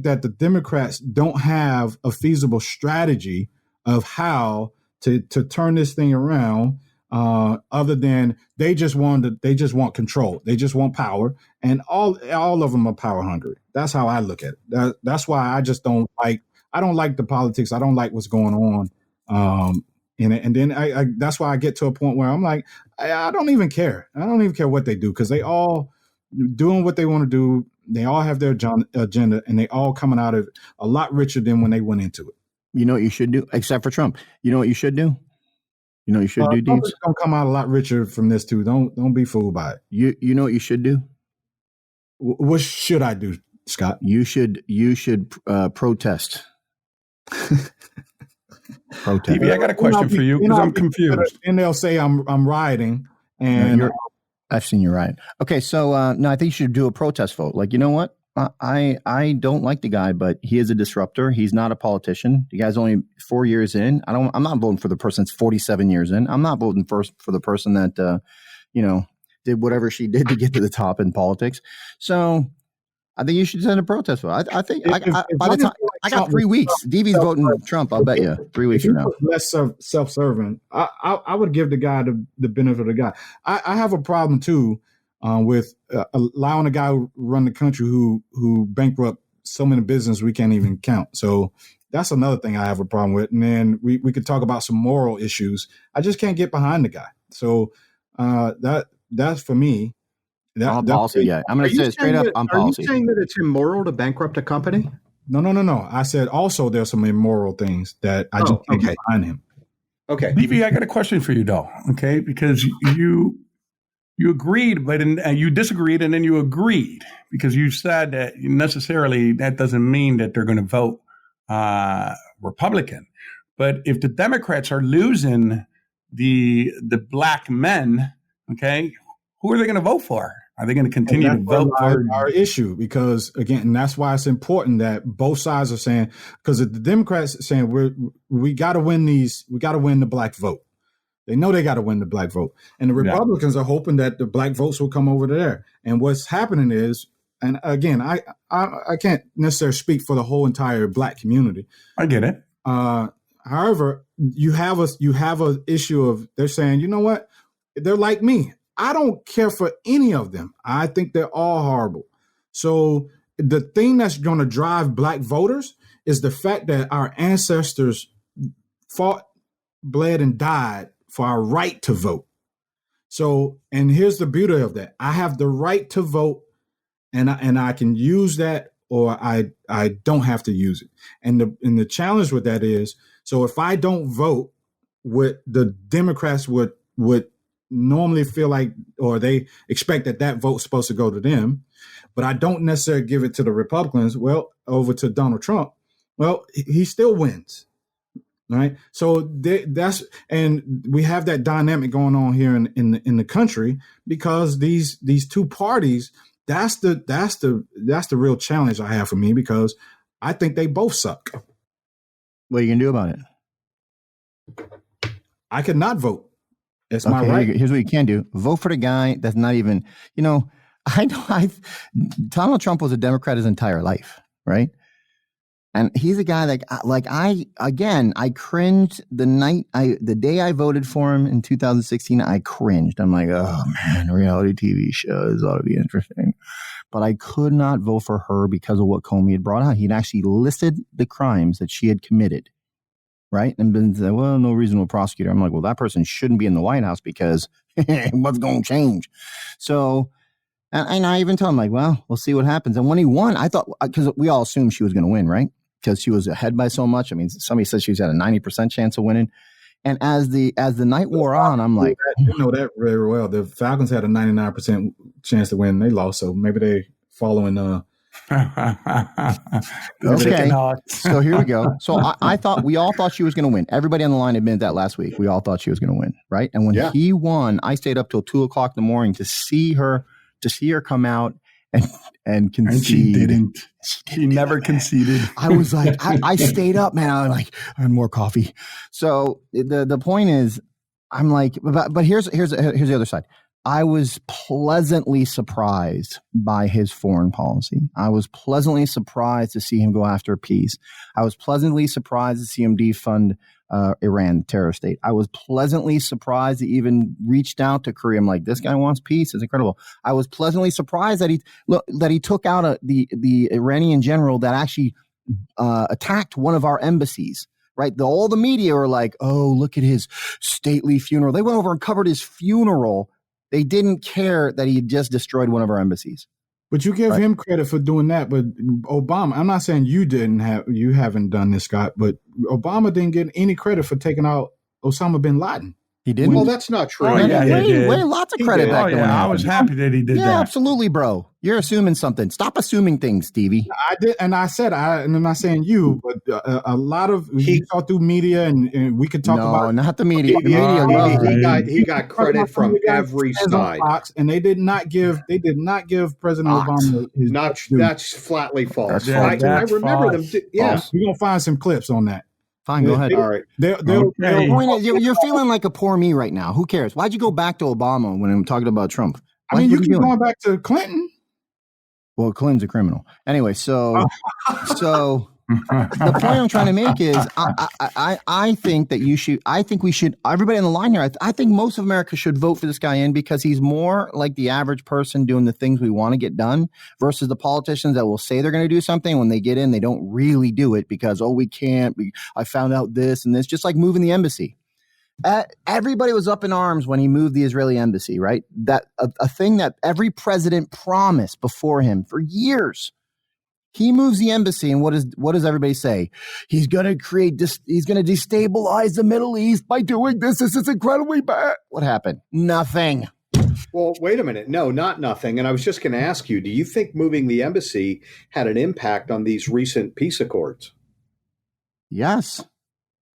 that the Democrats don't have a feasible strategy of how to turn this thing around. Other than they just want control. They just want power, and all of them are power hungry. That's how I look at it. That's why I just don't like the politics. I don't like what's going on. And then that's why I get to a point where I'm like, I don't even care. I don't even care what they do, because they all doing what they want to do. They all have their agenda, and they all coming out of it a lot richer than when they went into it. You know what you should do, except for Trump. You know what you should do? You know what you should do, Deeps? Don't come out a lot richer from this too. Don't be fooled by it. You know what you should do? What should I do, Scott? You should protest. Protest. TV, I got a question for you, because I'm confused. And they'll say I'm rioting, and I've seen you riot. Okay, so no, I think you should do a protest vote. Like, you know what? I don't like the guy, but he is a disruptor. He's not a politician. The guy's only 4 years in. I'm not voting for the person that's 47 years in. I'm not voting for the person that did whatever she did to get to the top in politics. So I think you should send a protest vote. I think by the time I got 3 weeks, DV's voting Trump. I'll bet you 3 weeks from now. Less self-serving. I would give the guy the benefit of the guy. I have a problem too with allowing a guy who run the country who bankrupt so many businesses we can't even count. So that's another thing I have a problem with. And then we could talk about some moral issues. I just can't get behind the guy. So that's for me. On policy, yeah. I'm going to say it straight up on policy. Are you saying that it's immoral to bankrupt a company? No. I said also there's some immoral things that I just can't get behind him. Okay. BB, I got a question for you, though. Okay, because you agreed, but you disagreed, and then you agreed because you said that necessarily that doesn't mean that they're going to vote Republican. But if the Democrats are losing the black men, okay, who are they going to vote for? Are they going to continue to vote for our issue? Because again, and that's why it's important that both sides are saying, because the Democrats are saying we got to win the black vote. They know they got to win the black vote, and the Republicans are hoping that the black votes will come over there. And what's happening is, and again, I can't necessarily speak for the whole entire black community. I get it. However, you have a issue of they're saying, you know what, they're like me. I don't care for any of them. I think they're all horrible. So the thing that's going to drive black voters is the fact that our ancestors fought, bled, and died for our right to vote. So, and here's the beauty of that. I have the right to vote, and I can use that, or I don't have to use it. And the challenge with that is, so if I don't vote, what the Democrats would normally feel like, or they expect that vote's supposed to go to them, but I don't necessarily give it to the Republicans, well, over to Donald Trump, well, he still wins. Right. So and we have that dynamic going on here in the country because these two parties, that's the real challenge I have for me, because I think they both suck. What are you going to do about it? I could not vote. It's my right. Here's what you can do. Vote for the guy that's not even, Donald Trump was a Democrat his entire life, right? And he's a guy that, I cringed the day I voted for him in 2016. I cringed. I'm like, oh man, reality TV shows ought to be interesting. But I could not vote for her because of what Comey had brought out. He'd actually listed the crimes that she had committed, right? And been said, well, no reasonable prosecutor. I'm like, well, that person shouldn't be in the White House because what's going to change? So, and I even told him, like, well, we'll see what happens. And when he won, I thought, because we all assumed she was going to win, right? Because she was ahead by so much. I mean, somebody said she was at a 90% chance of winning. And as the night wore on, I'm like, you know that very well. The Falcons had a 99% chance to win. They lost, so maybe they following. Okay, so here we go. So I thought, we all thought she was going to win. Everybody on the line admitted that last week. We all thought she was going to win, right? And when he won, I stayed up till 2:00 in the morning to see her come out and concede. And she didn't. She never conceded. I was like, I stayed up, man. I was like, I had more coffee. So the point is, I'm like, but here's the other side. I was pleasantly surprised by his foreign policy. I was pleasantly surprised to see him go after peace. I was pleasantly surprised to see him defund Iran, terrorist state. I was pleasantly surprised he even reached out to Korea. I'm like, this guy wants peace. It's incredible. I was pleasantly surprised that he took out the Iranian general that actually attacked one of our embassies. Right, all the media were like, "Oh, look at his stately funeral." They went over and covered his funeral. They didn't care that he had just destroyed one of our embassies. But you give him credit for doing that. But Obama, I'm not saying you haven't done this, Scott, but Obama didn't get any credit for taking out Osama bin Laden. He didn't? Well, that's not true. Way lots of credit back then. I was happy that he did that. Yeah, absolutely, bro. You're assuming something. Stop assuming things, Stevie. I did, and I said, and I'm not saying you, but a lot of you talk through media, and we could talk about. No, not the media. The media he got credit from every side, and they did not give President Obama his that's flatly false. I remember them. Yes, we're gonna find some clips on that. Fine, go ahead. All right. The point is, you're feeling like a poor me right now. Who cares? Why'd you go back to Obama when I'm talking about Trump? You keep going back to Clinton. Well, Clinton's a criminal. Anyway, so the point I'm trying to make is I think that we should, everybody on the line here, I think most of America should vote for this guy in because he's more like the average person doing the things we want to get done versus the politicians that will say they're going to do something. When they get in, they don't really do it because, we can't. I found out this and this, just like moving the embassy. Everybody was up in arms when he moved the Israeli embassy, right? That a thing that every president promised before him for years. He moves the embassy, and what does everybody say? He's going to he's going to destabilize the Middle East by doing this. This is incredibly bad. What happened? Nothing. Well, wait a minute. No, not nothing. And I was just going to ask you, do you think moving the embassy had an impact on these recent peace accords? Yes.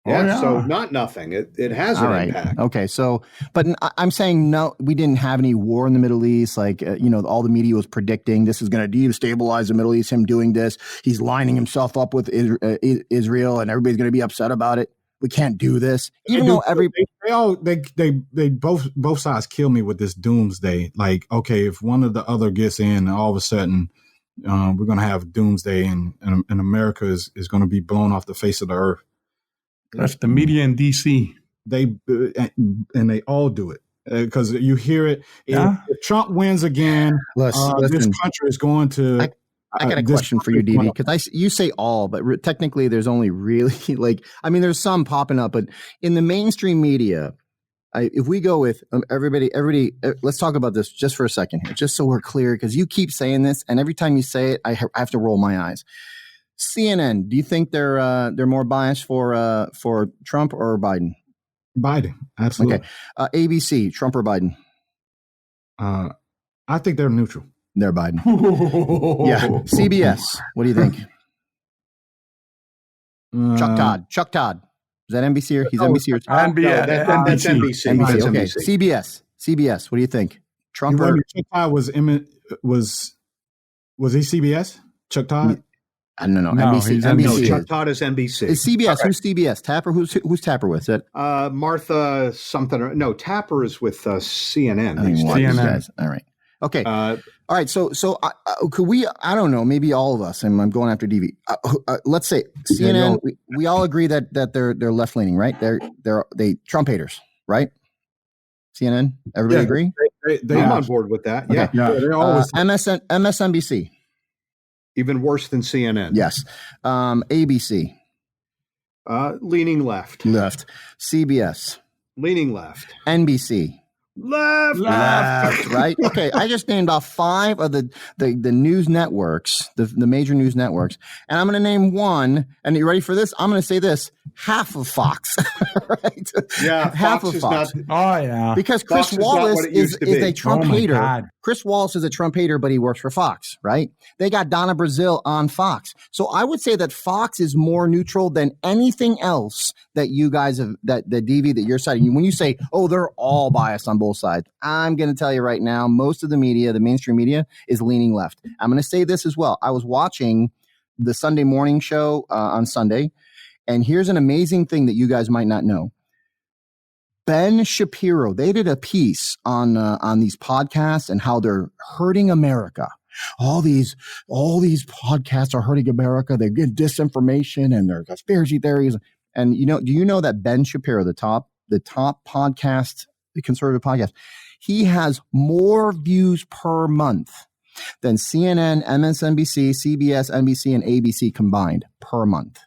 Yeah, so not nothing. It has an impact. Okay, so, but I'm saying no, we didn't have any war in the Middle East. Like, all the media was predicting this is going to destabilize the Middle East, him doing this. He's lining himself up with Israel, and everybody's going to be upset about it. We can't do this. Even though they both sides kill me with this doomsday. Like, okay, if one of the other gets in, all of a sudden we're going to have doomsday, and America is going to be blown off the face of the earth. That's the media in D.C. They all do it because you hear it. Yeah. If Trump wins again, this country is going to. I got a question for you, DV, because you say all, but technically there's only really there's some popping up, but in the mainstream media, if we go with everybody, let's talk about this just for a second here, just so we're clear, because you keep saying this, and every time you say it, I have to roll my eyes. CNN, do you think they're more biased for Trump or Biden? Biden, absolutely. Okay. ABC, Trump or Biden? I think they're neutral. They're Biden. Yeah. CBS, what do you think? Chuck Todd. Is that NBC or he's NBC or NBC? That's NBC. NBC. Okay. CBS, what do you think? Trump or Chuck Todd was he CBS? Chuck Todd? I don't know. No, NBC. Chuck Todd is NBC. Is CBS? Who's CBS? Tapper? Who's Tapper with? Is that Martha something? No, Tapper is with CNN. CNN. All right. Okay. All right. So could we? I don't know. Maybe all of us. And I'm going after DV. Let's say CNN. We all agree that they're left leaning, right? They Trump haters, right? CNN. Everybody agree? I'm on board with that. Okay. Yeah. They're always MSNBC. Even worse than CNN. Yes. ABC. Leaning left. CBS. Leaning left. NBC. Left. Right? Okay. I just named off 5 of the news networks, the major news networks. And I'm going to name one. And you ready for this? I'm going to say this. Half of Fox. Right? Yeah. Half of Fox. Because Chris Wallace is a Trump hater. God. Chris Wallace is a Trump hater, but he works for Fox, right? They got Donna Brazile on Fox. So I would say that Fox is more neutral than anything else that you guys have, that the DV that you're citing. When you say, oh, they're all biased on both sides, I'm going to tell you right now, most of the media, the mainstream media, is leaning left. I'm going to say this as well. I was watching the Sunday morning show on Sunday, and here's an amazing thing that you guys might not know. Ben Shapiro, they did a piece on these podcasts and how they're hurting America. All these podcasts are hurting America. They get disinformation and they're conspiracy theories. And do you know that Ben Shapiro, the top podcast, the conservative podcast, he has more views per month than CNN, MSNBC, CBS, NBC, and ABC combined per month.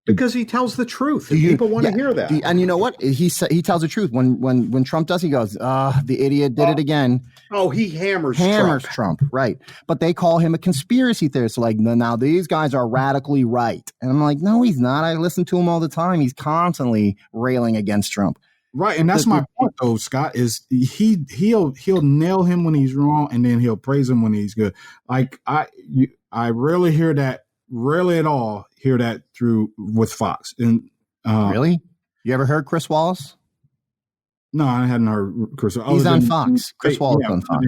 Because he tells the truth. And people want to hear that. And you know what? He tells the truth. When Trump does, he goes, the idiot did it again. Oh, he hammers Trump. Right. But they call him a conspiracy theorist. Like, now these guys are radically right. And I'm like, no, he's not. I listen to him all the time. He's constantly railing against Trump. Right. And that's my point, though, Scott, is he'll nail him when he's wrong, and then he'll praise him when he's good. Like, I rarely hear that. Rarely at all hear that through with Fox. And really, you ever heard Chris Wallace? No, I hadn't heard Chris. He's on Fox. Chris Wallace on Fox.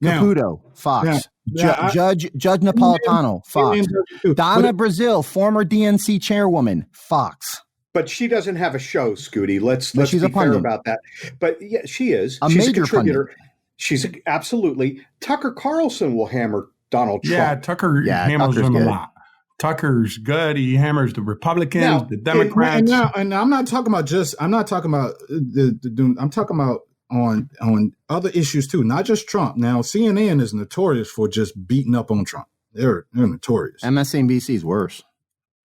Caputo, Fox. Judge Napolitano, Fox. Donna Brazile, former DNC chairwoman, Fox. But she doesn't have a show, Scooty. Let's be fair about that. But yeah, she is. She's major a contributor. pundit. She's absolutely. Tucker Carlson will hammer Donald Trump. Yeah, Tucker hammers him a lot. Tucker's good. He hammers the Republicans, the Democrats. And I'm not talking about the doom. I'm talking about on other issues too, not just Trump. Now, CNN is notorious for just beating up on Trump. They're notorious. MSNBC is worse.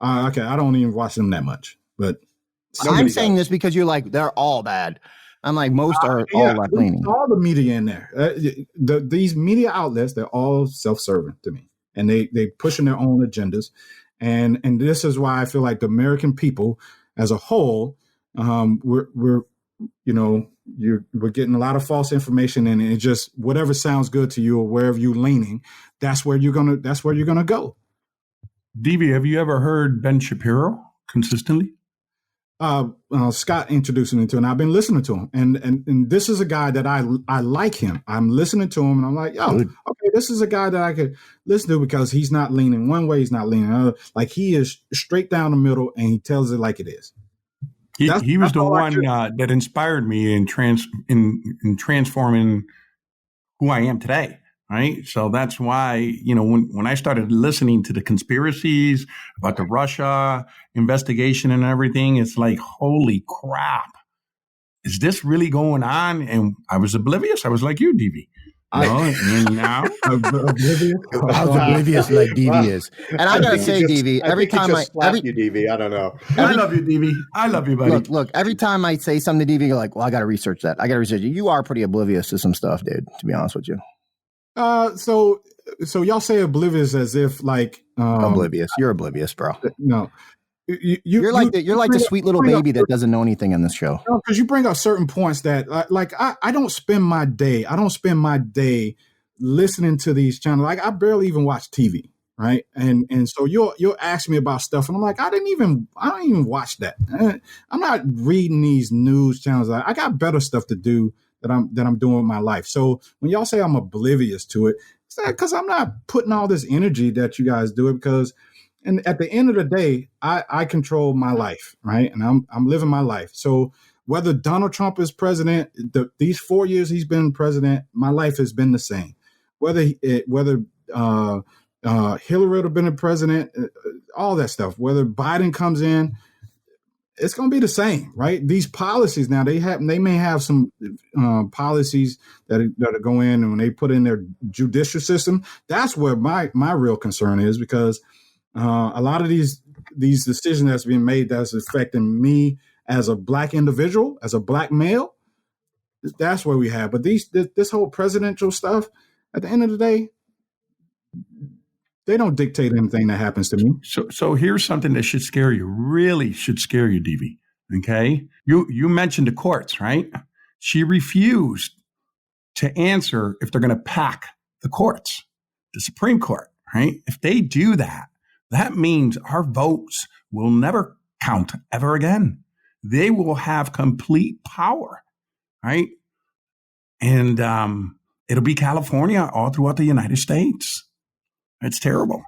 Okay, I don't even watch them that much, but I'm saying this because you're like, they're all bad. I'm like, most are all left leaning. All the media in there, these media outlets, they're all self-serving to me. and they pushing their own agendas. And this is why I feel like the American people as a whole, we're getting a lot of false information, and it just whatever sounds good to you or wherever you're leaning, that's where you're gonna go. DV, have you ever heard Ben Shapiro consistently? Scott introduced me to, and I've been listening to him, and this is a guy that I like him. I'm listening to him, and I'm like, okay, this is a guy that I could listen to because he's not leaning one way, he's not leaning another. Like, he is straight down the middle, and he tells it like it is. He was the one that inspired me in transforming who I am today. Right. So that's why, when I started listening to the conspiracies about the Russia investigation and everything, it's like, holy crap, is this really going on? And I was oblivious. I was like you, DV. And now I was oblivious like DV is. And I gotta say, DV, every time you, DV, I don't know. I love you, DV. I love you, buddy. Look, every time I say something to DV, you're like, well, I got to research that. I got to research it. You are pretty oblivious to some stuff, dude, to be honest with you. So y'all say oblivious as if like oblivious. You're oblivious, bro. No, you're like the sweet little baby that doesn't know anything in this show. No, because you bring up certain points that I don't spend my day listening to these channels. Like, I barely even watch TV, right? And so you'll ask me about stuff, and I'm like, I don't even watch that. I'm not reading these news channels. I got better stuff to do that I'm doing with my life. So when y'all say I'm oblivious to it, it's not because I'm not putting all this energy that you guys do it, because, and at the end of the day, I control my life, right? And I'm living my life. So whether Donald Trump is president, these 4 years he's been president, my life has been the same. Whether Hillary would have been a president, all that stuff. Whether Biden comes in, it's going to be the same, right? These policies now, they may have some policies that go in, and when they put in their judicial system, that's where my real concern is, because a lot of these decisions that's being made that's affecting me as a black individual, as a black male, that's where we have. But this whole presidential stuff, at the end of the day, they don't dictate anything that happens to me. So here's something that should scare you, really should scare you, DV. Okay? You mentioned the courts, right? She refused to answer if they're going to pack the courts, the Supreme Court, right? If they do that, that means our votes will never count ever again. They will have complete power, right? And it'll be California all throughout the United States. It's terrible.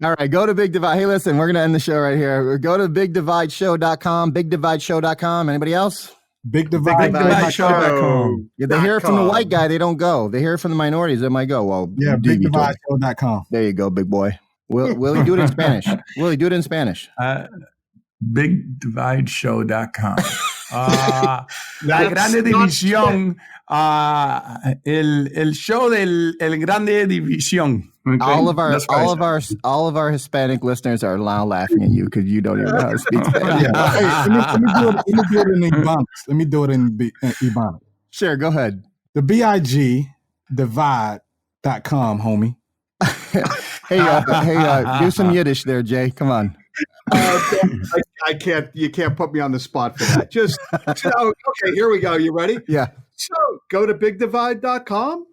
All right, go to Big Divide. Hey, listen, we're going to end the show right here. Go to BigDivideShow.com, BigDivideShow.com. Anybody else? BigDivideShow.com. Yeah, they hear it from the white guy, they don't go. They hear it from the minorities, they might go. Well, yeah, BigDivideShow.com. There you go, big boy. Will you do it in Spanish? Will you do it in Spanish? BigDivideShow.com. La Grande División. El show del El Grande División. Okay? All of our Hispanic listeners are now laughing at you because you don't even know how to speak Spanish. Hey, let me do it in Ebonics. Let me do it in Ebonics. Sure, go ahead. The BigDivide.com, homie. Hey, do some Yiddish there, Jay. Come on. I can't. You can't put me on the spot for that. Just okay. Here we go. You ready? Yeah. So go to BigDivide.com.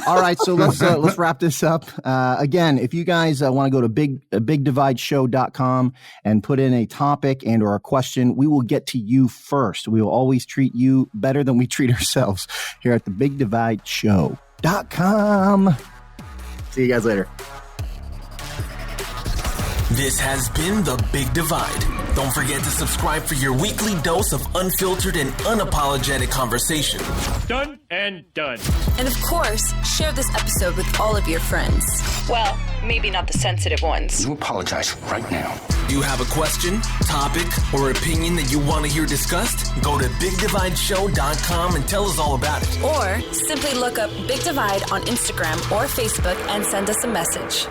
All right, so let's wrap this up. Again, if you guys want to go to BigDivideShow.com and put in a topic and or a question, we will get to you first. We will always treat you better than we treat ourselves here at the BigDivideShow.com. See you guys later. This has been The Big Divide. Don't forget to subscribe for your weekly dose of unfiltered and unapologetic conversation. Done and done. And of course, share this episode with all of your friends. Well, maybe not the sensitive ones. You apologize right now. Do you have a question, topic, or opinion that you want to hear discussed? Go to BigDivideShow.com and tell us all about it. Or simply look up Big Divide on Instagram or Facebook and send us a message.